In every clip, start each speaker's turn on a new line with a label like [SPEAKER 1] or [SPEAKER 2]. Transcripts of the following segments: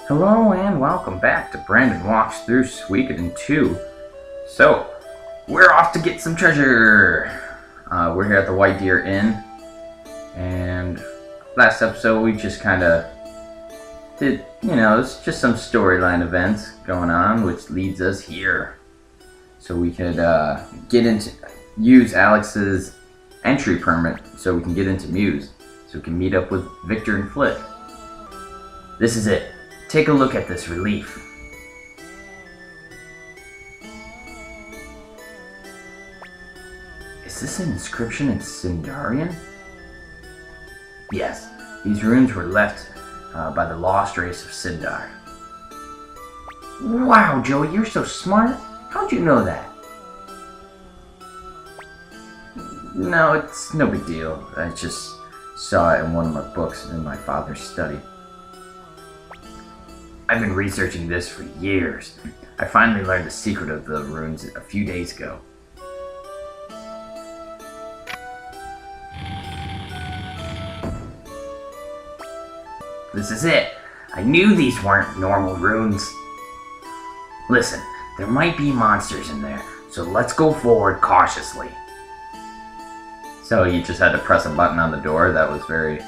[SPEAKER 1] Hello and welcome back to Brandon Walks Through Suikoden 2. So, we're off to get some treasure! We're here at the White Deer Inn, and last episode we just kind of did, it's just some storyline events going on, which leads us here. So we could use Alex's entry permit so we can get into Muse, so we can meet up with Victor and Flick. This is it. Take a look at this relief. Is this an inscription in Sindarian? Yes, these runes were left by the lost race of Sindar. Wow, Joey, you're so smart. How'd you know that? No, it's no big deal. I just saw it in one of my books in my father's study. I've been researching this for years. I finally learned the secret of the runes a few days ago. This is it. I knew these weren't normal runes. Listen, there might be monsters in there, so let's go forward cautiously. So you just had to press a button on the door? That was very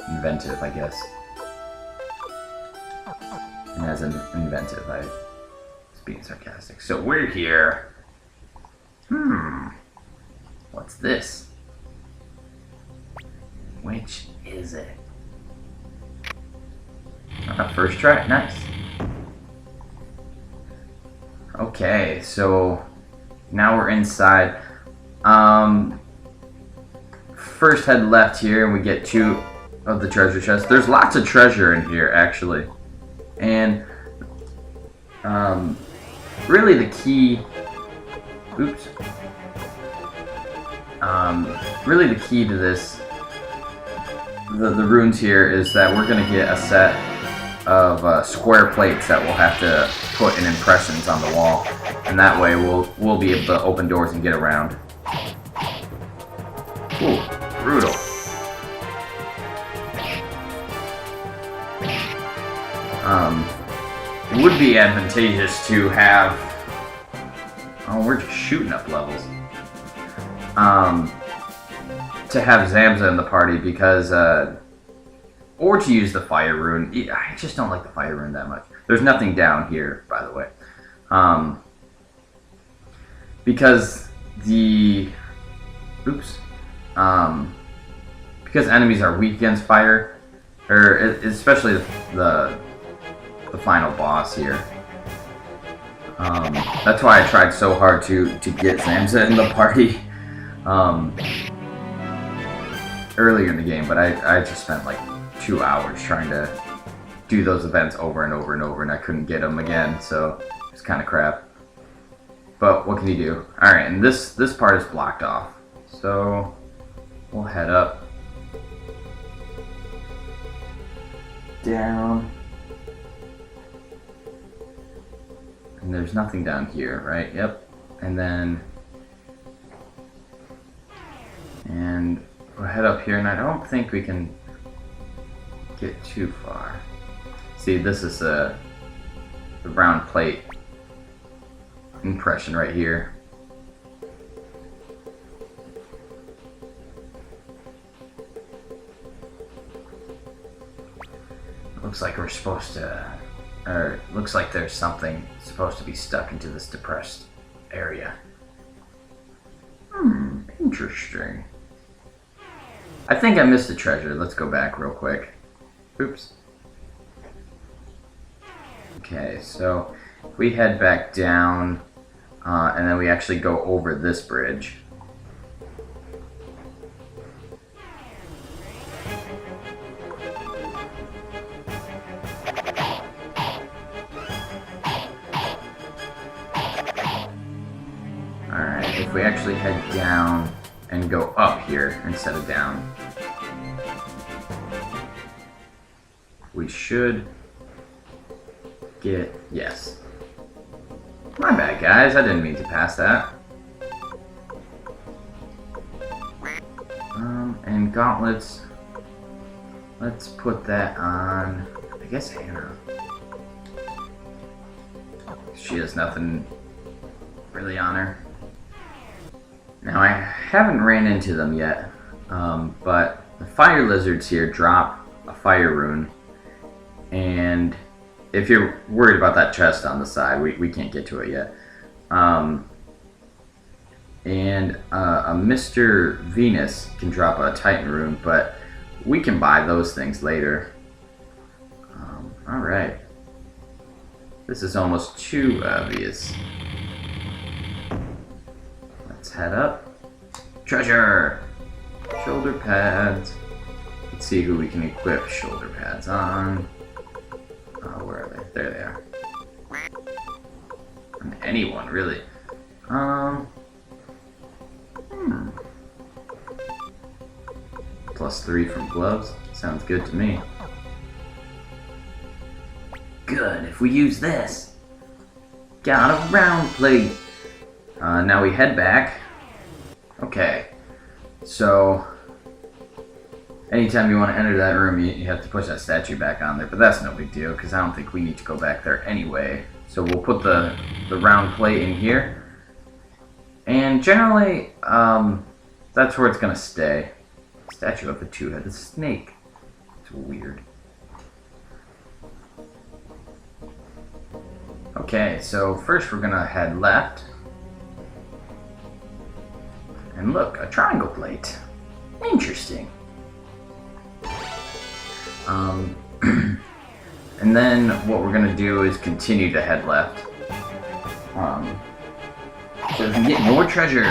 [SPEAKER 1] inventive, I guess. And as inventive, I was being sarcastic. So we're here. What's this? Which is it? First try, nice. Okay, so now we're inside. First head left here and we get two of the treasure chests. There's lots of treasure in here, actually. And really the key really the key to this, the runes here, is that we're gonna get a set of square plates that we'll have to put in impressions on the wall, and that way we'll be able to open doors and get around. Ooh, brutal. It would be advantageous to have... Oh, we're just shooting up levels. To have Zamza in the party because... or to use the fire rune. I just don't like the fire rune that much. There's nothing down here, by the way. Because the... Oops. Because enemies are weak against fire, or especially the final boss here. That's why I tried so hard to get Zamza in the party earlier in the game, but I just spent like 2 hours trying to do those events over and over and over, and I couldn't get them again, so it's kind of crap. But what can you do? Alright, and this part is blocked off, so we'll head up. Down. And there's nothing down here, right? Yep. And then... And we'll head up here, and I don't think we can get too far. See, this is the brown plate impression right here. Looks like we're supposed to, or looks like there's something supposed to be stuck into this depressed area. Interesting. I think I missed a treasure. Let's go back real quick. Oops. Okay, so if we head back down, and then we actually go over this bridge. Alright, if we actually head down and go up here instead of down, we should get... Yes. My bad, guys. I didn't mean to pass that. And gauntlets. Let's put that on, I guess, Hannah. She has nothing really on her. Now, I haven't ran into them yet, but the fire lizards here drop a fire rune, and if you're worried about that chest on the side, we can't get to it yet. And a Mr. Venus can drop a Titan rune, but we can buy those things later. Alright. This is almost too obvious. Let's head up. Treasure! Shoulder pads. Let's see who we can equip shoulder pads on. Where are they? There they are. On anyone, really. +3 from gloves. Sounds good to me. Good, if we use this. Got a round plate. Now we head back. Okay. So, anytime you want to enter that room, you have to push that statue back on there. But that's no big deal, because I don't think we need to go back there anyway. So we'll put the round plate in here. And generally, that's where it's going to stay. Statue of a two-headed snake. It's weird. Okay, so first we're going to head left. And look, a triangle plate. Interesting. And then what we're going to do is continue to head left. So we can get more treasure.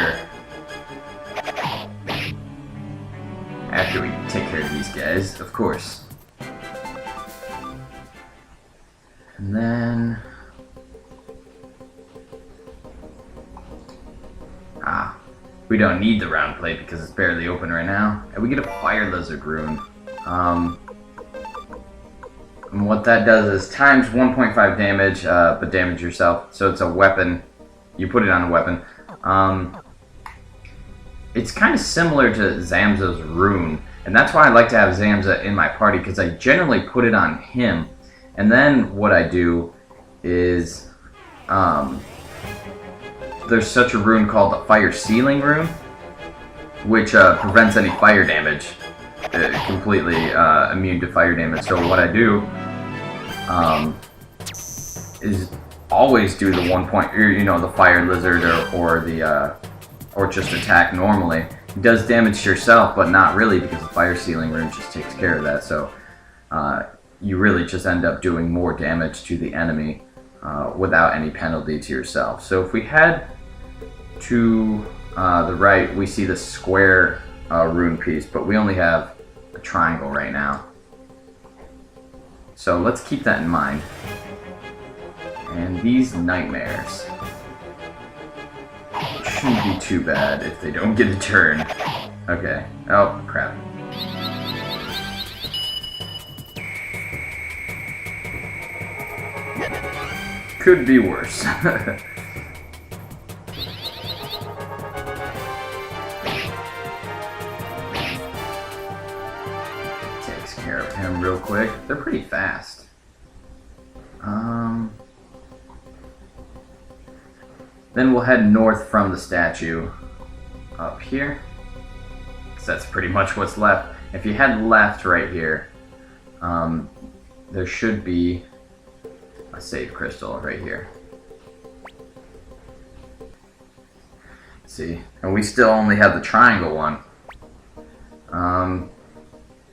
[SPEAKER 1] After we take care of these guys, of course. And then... we don't need the round plate because it's barely open right now. And we get a fire lizard rune. And what that does is times 1.5 damage, but damage yourself. So it's a weapon. You put it on a weapon. It's kind of similar to Zamza's rune. And that's why I like to have Zamza in my party, because I generally put it on him. And then what I do is... there's such a rune called the Fire Sealing rune, which prevents any fire damage. Completely immune to fire damage. So what I do is always do the 1 point, the fire lizard or just attack normally. It does damage to yourself, but not really, because the Fire Sealing rune just takes care of that. So you really just end up doing more damage to the enemy without any penalty to yourself. So if we head to the right, we see the square rune piece, but we only have a triangle right now. So let's keep that in mind. And these nightmares shouldn't be too bad if they don't get a turn. Okay. Oh, crap. Could be worse. Takes care of him real quick. They're pretty fast. Then we'll head north from the statue up here, because that's pretty much what's left. If you head left right here, there should be a save crystal right here. See, and we still only have the triangle one.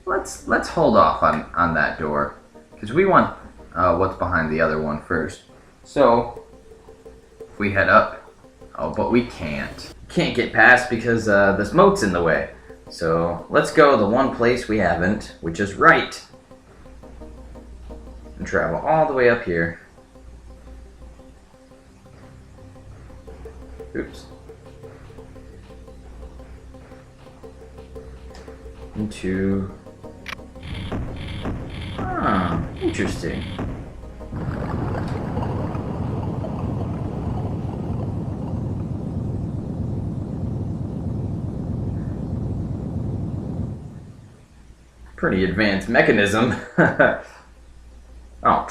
[SPEAKER 1] Let's hold off on that door, because we want what's behind the other one first. So if we head up, but we can't get past because this moat's in the way. So let's go the one place we haven't, which is right. And travel all the way up here. Oops. Into... Ah, interesting. Pretty advanced mechanism. Oh,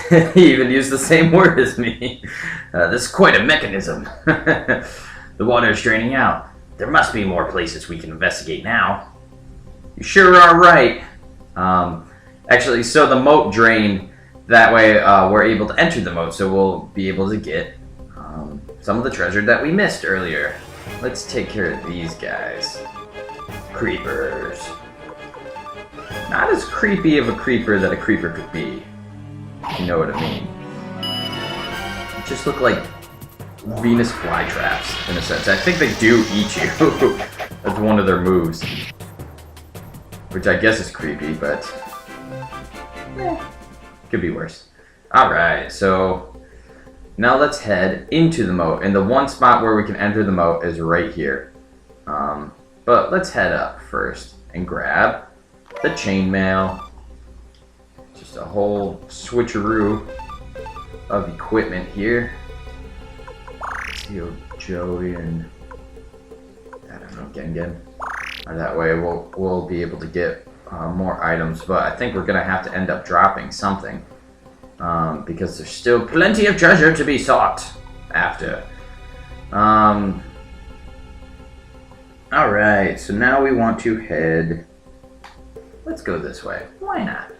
[SPEAKER 1] He even used the same word as me. This is quite a mechanism. The water is draining out. There must be more places we can investigate now. You sure are right. Actually, so the moat drained. That way, we're able to enter the moat, so we'll be able to get some of the treasure that we missed earlier. Let's take care of these guys. Creepers. Not as creepy of a creeper that a creeper could be. You know what I mean. Just look like Venus flytraps, in a sense. I think they do eat you. That's one of their moves. Which I guess is creepy, but... could be worse. Alright, so... now let's head into the moat. And the one spot where we can enter the moat is right here. But let's head up first and grab the chainmail. Just a whole switcheroo of equipment here. Joey and I don't know, Gengen. That way we'll be able to get more items, but I think we're gonna have to end up dropping something because there's still plenty of treasure to be sought after. Alright, so now we want to head... let's go this way. Why not?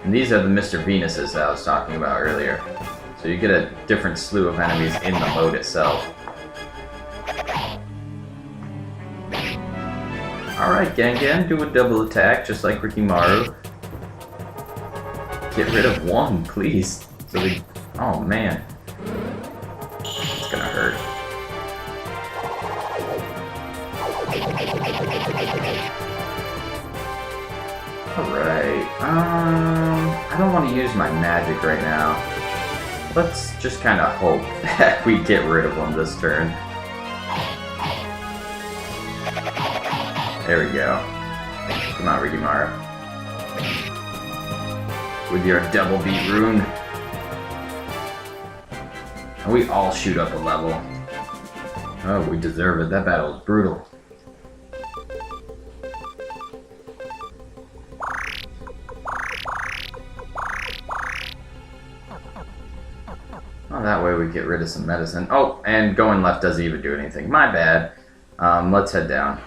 [SPEAKER 1] And these are the Mr. Venuses that I was talking about earlier. So you get a different slew of enemies in the moat itself. Alright, Gengen, do a double attack just like Rikimaru. Get rid of one, please. So they... oh man. It's gonna hurt. Alright, I don't want to use my magic right now. Let's just kind of hope that we get rid of them this turn. There we go. Come on, Rikimaru. With your double beat rune. And we all shoot up a level. Oh, we deserve it. That battle was brutal. Oh, that way we get rid of some medicine. Oh, and going left doesn't even do anything. My bad. Let's head down.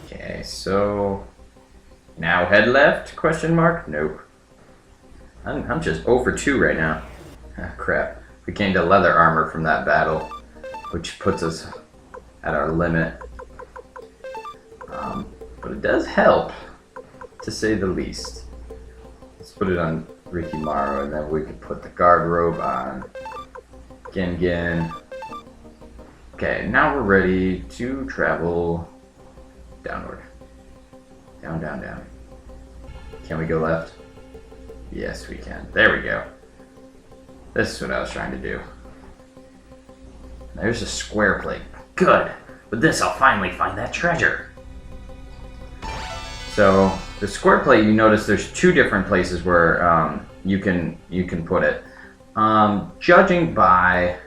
[SPEAKER 1] Okay, so... now head left? Question mark? Nope. I'm just 0 for 2 right now. Ah, crap. We gained a leather armor from that battle, which puts us at our limit. But it does help, to say the least. Let's put it on Rikimaru, and then we can put the guard robe on Gengen. Okay, now we're ready to travel downward. Down, down, down. Can we go left? Yes, we can. There we go. This is what I was trying to do. There's a square plate. Good. With this, I'll finally find that treasure. So, the square plate, you notice there's 2 different places where you can put it. Judging by...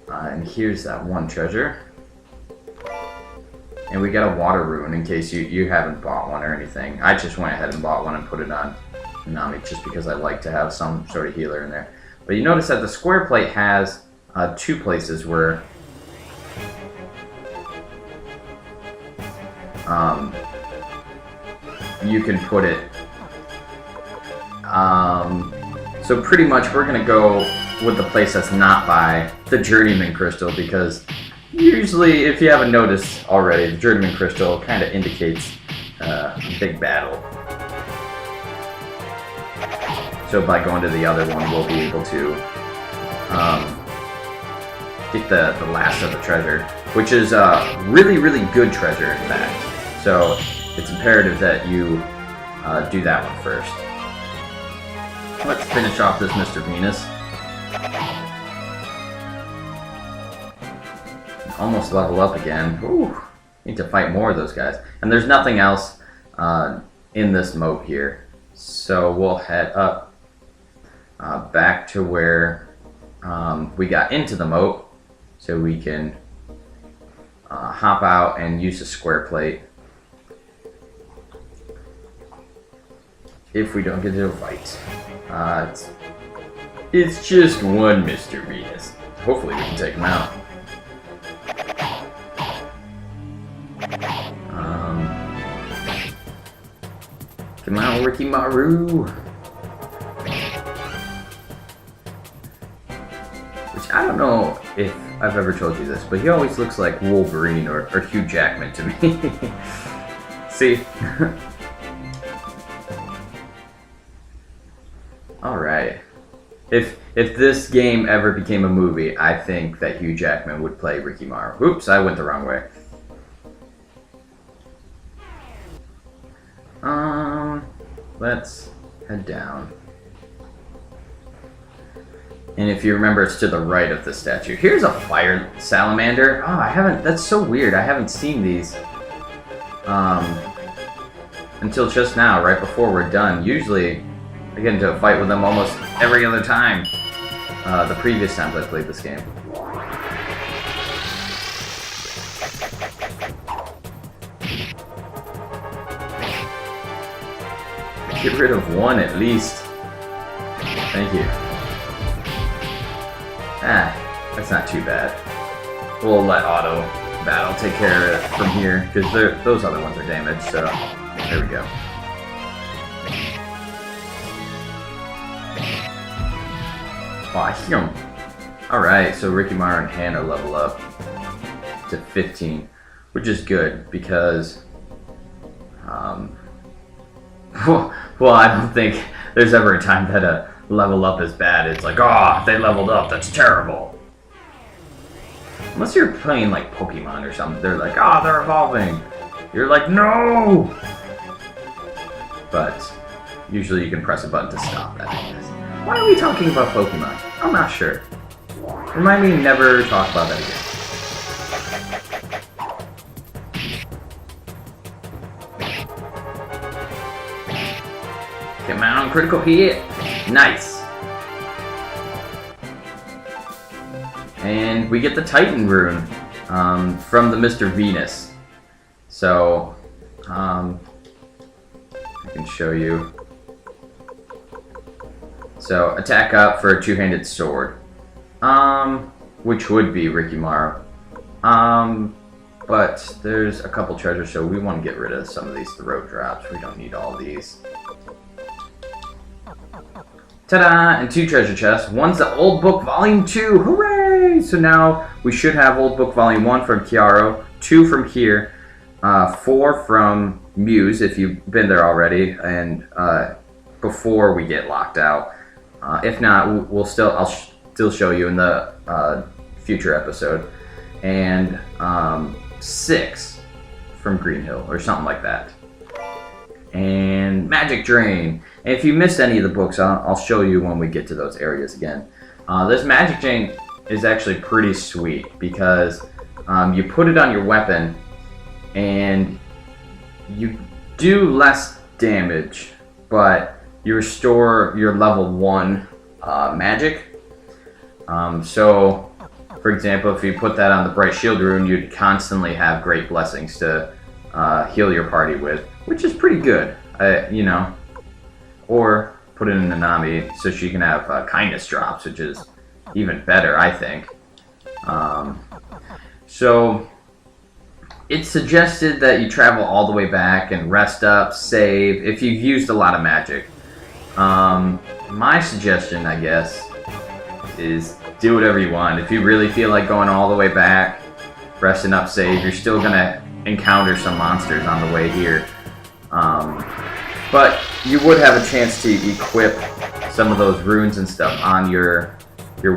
[SPEAKER 1] and here's that one treasure. And we got a water rune in case you haven't bought one or anything. I just went ahead and bought one and put it on Nami just because I like to have some sort of healer in there. But you notice that the square plate has 2 places where you can put it. So pretty much we're going to go with the place that's not by the Journeyman Crystal, because usually, if you haven't noticed already, the Journeyman Crystal kind of indicates a big battle. So by going to the other one, we'll be able to get the last of the treasure, which is really, really good treasure, in fact. So it's imperative that you do that one first. Let's finish off this Mr. Venus. Almost level up again. Ooh, need to fight more of those guys. And there's nothing else in this moat here. So we'll head up back to where we got into the moat, so we can hop out and use the square plate. if we don't get into a fight. It's just one Mr. Venus. Hopefully we can take him out. Come on, Ricky Maru. Which I don't know if I've ever told you this, but he always looks like Wolverine or Hugh Jackman to me. See? Alright. If this game ever became a movie, I think that Hugh Jackman would play Ricky Maru. Oops, I went the wrong way. Let's head down. And if you remember, it's to the right of the statue. Here's a fire salamander. Oh, that's so weird. I haven't seen these until just now, right before we're done. Usually, I get into a fight with them almost every other time. The previous times I played this game. Get rid of one at least. Thank you. That's not too bad. We'll let auto battle take care of it from here, because those other ones are damaged, so there we go. Oh, I hear him. Alright, so Ricky Maru and Hannah level up to 15, which is good, because well, I don't think there's ever a time that a level up is bad. It's like, oh, they leveled up, that's terrible. Unless you're playing like Pokemon or something, they're like, oh, they're evolving. You're like, no! But usually you can press a button to stop that, I guess. Why are we talking about Pokemon? I'm not sure. Remind me to never talk about that again. Come on, critical hit. Nice. And we get the Titan rune from the Mr. Venus. So, I can show you. So, attack up for a two-handed sword. Which would be Ricky Maru. But there's a couple treasures, so we want to get rid of some of these throat drops. We don't need all these. Ta-da! And 2 treasure chests. One's the Old Book Volume 2. Hooray! So now we should have Old Book Volume 1 from Kiaro, 2 from here, 4 from Muse, if you've been there already, and before we get locked out. If not, I'll still show you in the future episode. And 6 from Green Hill, or something like that. And Magic Drain. And if you missed any of the books, I'll show you when we get to those areas again. This Magic Drain is actually pretty sweet because you put it on your weapon and you do less damage, but you restore your level 1 magic. So, for example, if you put that on the Bright Shield rune, you'd constantly have Great Blessings to heal your party with, which is pretty good, you know. Or put it in Nanami so she can have kindness drops, which is even better, I think. So it's suggested that you travel all the way back and rest up, save, if you've used a lot of magic. My suggestion, I guess, is do whatever you want. If you really feel like going all the way back, resting up, save, you're still going to encounter some monsters on the way here. But you would have a chance to equip some of those runes and stuff on your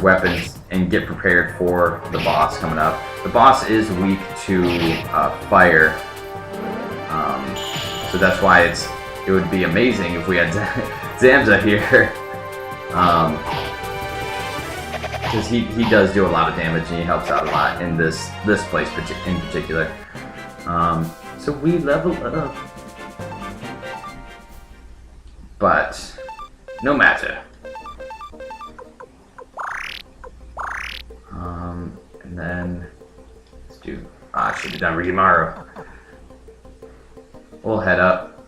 [SPEAKER 1] weapons and get prepared for the boss coming up. The boss is weak to fire, so that's why it would be amazing if we had Zamza here, because he does do a lot of damage and he helps out a lot in this place in particular. So we level up. But, no matter. And then, let's do, I should have done Ricky Maru. We'll head up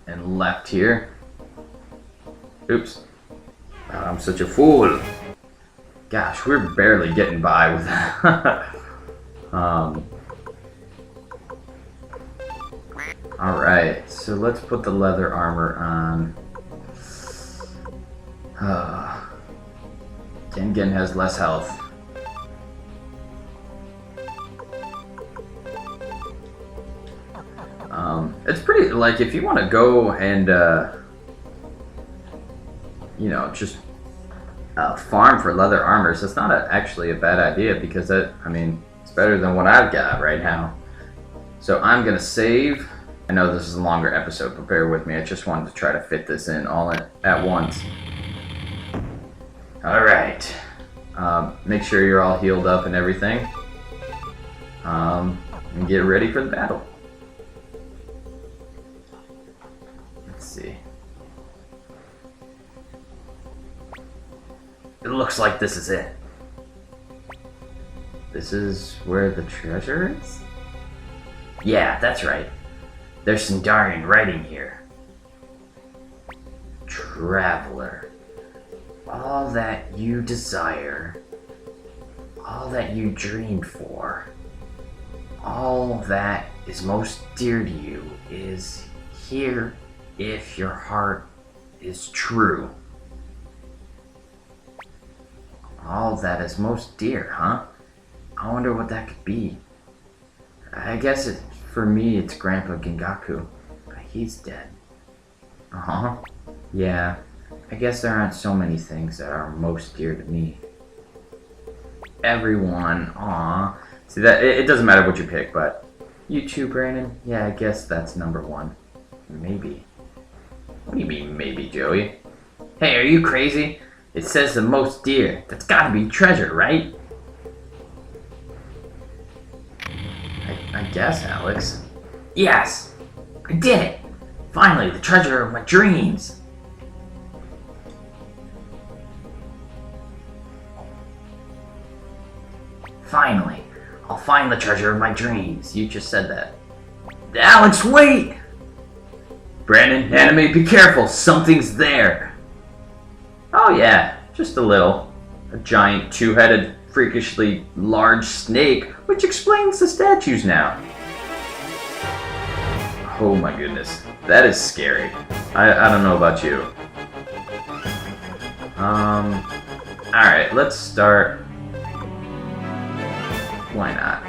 [SPEAKER 1] and left here. Oops. I'm such a fool. Gosh, we're barely getting by with that. Alright, so let's put the leather armor on. Gengen has less health. It's pretty, like, if you want to go and, you know, just farm for leather armors, it's not actually a bad idea, because I mean, it's better than what I've got right now. So I'm going to save. I know this is a longer episode, but bear with me. I just wanted to try to fit this in all at once. Alright. Make sure you're all healed up and everything. And get ready for the battle. Let's see. It looks like this is it. This is where the treasure is? Yeah, that's right. There's Sindarian writing here. Traveler. All that you desire. All that you dreamed for. All that is most dear to you is here if your heart is true. All that is most dear, huh? I wonder what that could be. I guess for me it's Grandpa Gengaku, but he's dead. Uh-huh. Yeah, I guess there aren't so many things that are most dear to me. Everyone, aw. See, that it doesn't matter what you pick, but you too, Brandon? Yeah, I guess that's number one. Maybe. What do you mean, maybe, Joey? Hey, are you crazy? It says the most dear. That's gotta be treasure, right? I guess, Alex. Yes! I did it! Finally, the treasure of my dreams! Finally, I'll find the treasure of my dreams. You just said that. Alex, wait! Brandon, Anime, be careful! Something's there! Oh yeah, just a little. A giant two-headed, freakishly large snake, which explains the statues now. Oh my goodness, that is scary. I don't know about you. Alright, let's start. Why not?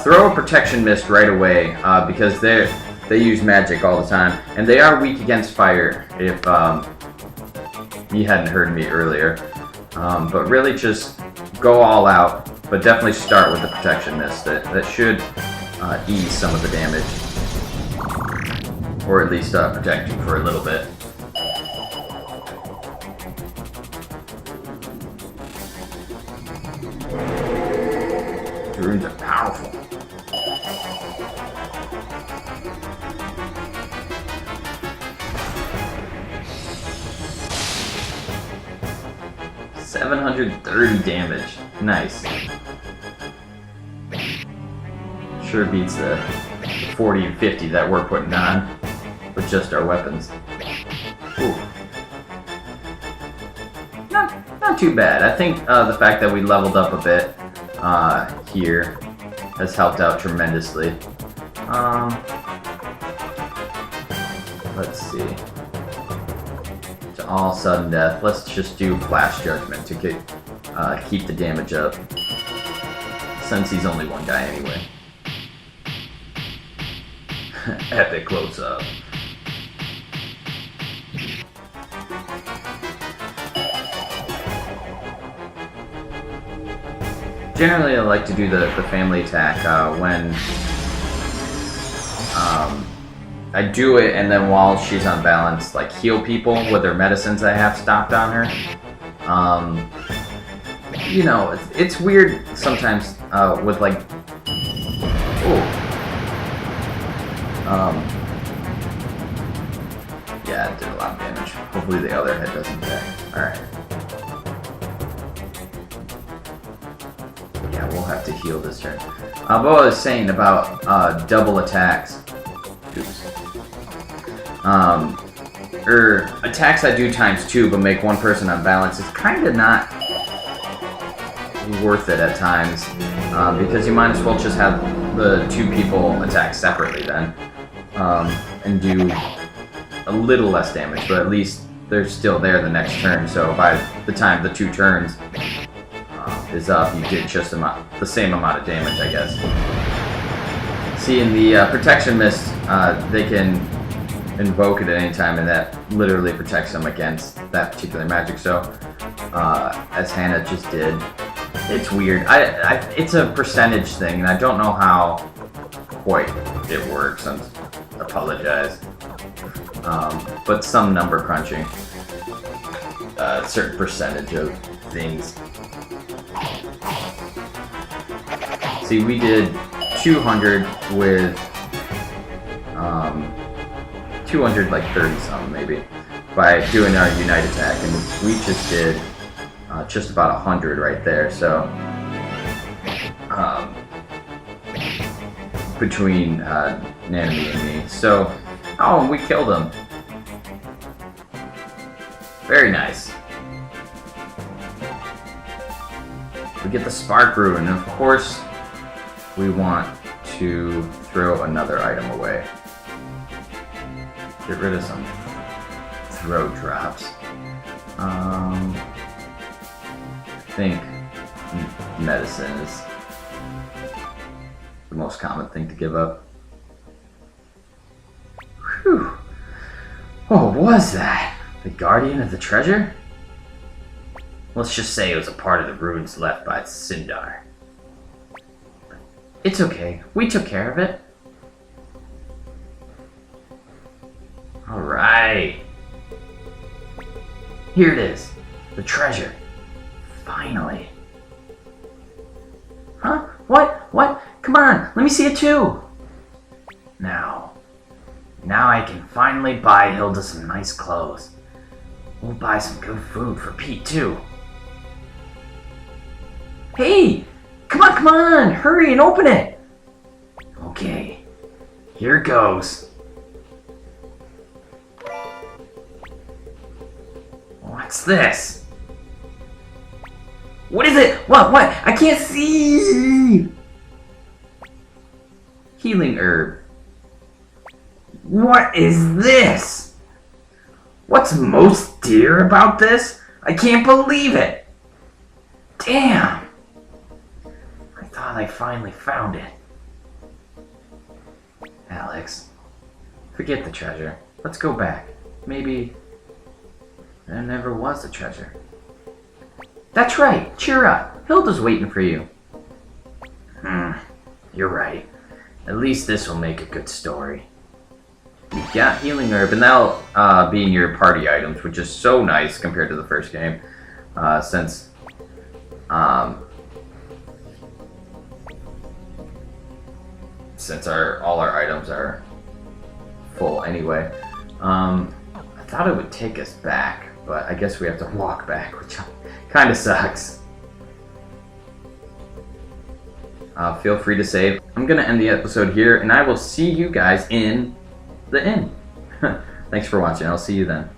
[SPEAKER 1] Throw a protection mist right away, because they use magic all the time, and they are weak against fire, if you hadn't heard me earlier. But really just go all out, but definitely start with the protection mist. That should ease some of the damage. Or at least protect you for a little bit. Runes are powerful. $730 damage. Nice. Sure beats the 40 and 50 that we're putting on with just our weapons. Ooh. Not too bad. I think the fact that we leveled up a bit here has helped out tremendously. Let's see. To all sudden death, let's just do Flash Judgment to keep the damage up, since he's only one guy anyway. Epic close up. Generally, I like to do the family attack when I do it, and then while she's on balance, like heal people with their medicines I have stocked on her. You know, it's weird sometimes with like, yeah, it did a lot of damage. Hopefully the other head doesn't die. Alright. Yeah, we'll have to heal this turn. What I was saying about double attacks. Oops. or attacks that do ×2 but make one person unbalanced is kind of not worth it at times, because you might as well just have the two people attack separately then, and do a little less damage, but at least they're still there the next turn, so by the time the 2 turns is up, you get just the same amount of damage, I guess. See, in the Protection Mist, they can invoke it at any time, and that literally protects them against that particular magic, so as Hannah just did, it's weird. It's a percentage thing, and I don't know how quite it works, I apologize. But some number crunching, a certain percentage of things. See, we did 200 with 200 like 30 something maybe by doing our unite attack, and we just did just about 100 right there. So between Nanami and me. So oh, we killed him. Very nice. We get the Spark Rune, and of course we want to throw another item away. Get rid of some throw drops. I think medicine is the most common thing to give up. Whew. What was that? The Guardian of the Treasure? Let's just say it was a part of the runes left by Sindar. It's okay. We took care of it. Alright. Here it is. The treasure. Finally. Huh? What? What? Come on. Let me see it too. Now I can finally buy Hilda some nice clothes. We'll buy some good food for Pete too. Hey! Come on! Hurry and open it! Okay. Here goes. What's this? What is it? What? I can't see! Healing herb. What is this? What's most dear about this? I can't believe it! Damn! I thought I finally found it. Alex, forget the treasure. Let's go back. Maybe there never was a treasure. That's right! Cheer up! Hilda's waiting for you. You're right. At least this will make a good story. You got Healing Herb, and that'll be in your party items, which is so nice compared to the first game, since all our items are full anyway. I thought it would take us back, but I guess we have to walk back, which kind of sucks. Feel free to save. I'm going to end the episode here, and I will see you guys in the inn. Thanks for watching. I'll see you then.